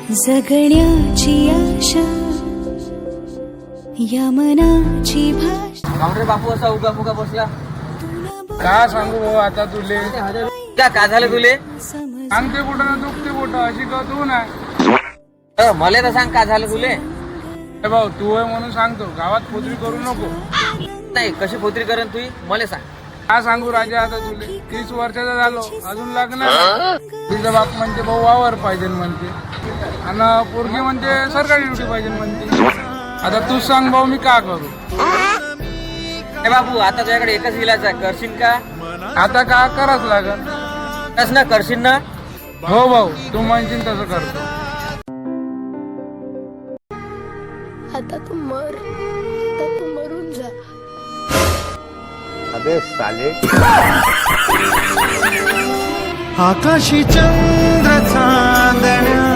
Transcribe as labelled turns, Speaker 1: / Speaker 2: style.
Speaker 1: जगण्याची आशा या मनाची भाषा.
Speaker 2: रे बापू असा उगा मुगा बसला.
Speaker 3: का सांगू भाऊ आता तुले
Speaker 2: का झालं तुले?
Speaker 3: सांगते कुठं ना दुखते कुठं अशी का तू ना
Speaker 2: मला तर सांग का झालं तुले?
Speaker 3: भाऊ तू आहे म्हणून सांगतो, गावात पोत्री करू नको.
Speaker 2: नाही कशी पोत्री करण तू मला सांग.
Speaker 3: का सांगू राजा आता तुले 30 वर्षाचा झालो अजून लग्न नाही. तिचा बाप म्हणते भाऊ वावर पाहिजे म्हणते आणि पोरगी म्हणते सरकारी ड्युटी पाहिजे म्हणते. आता तूच सांग भाऊ मी का करू?
Speaker 2: हे बापू आता तुझ्याकडे एकच इलाज आहे, करशील का?
Speaker 3: आता का कराच लागल?
Speaker 2: तस ना करशील ना?
Speaker 3: हो भाऊ तू म्हणशील तसं करतो.
Speaker 4: आता तू मरून जा.
Speaker 5: अबे साले.
Speaker 6: आकाशी चंद्र चांदण्या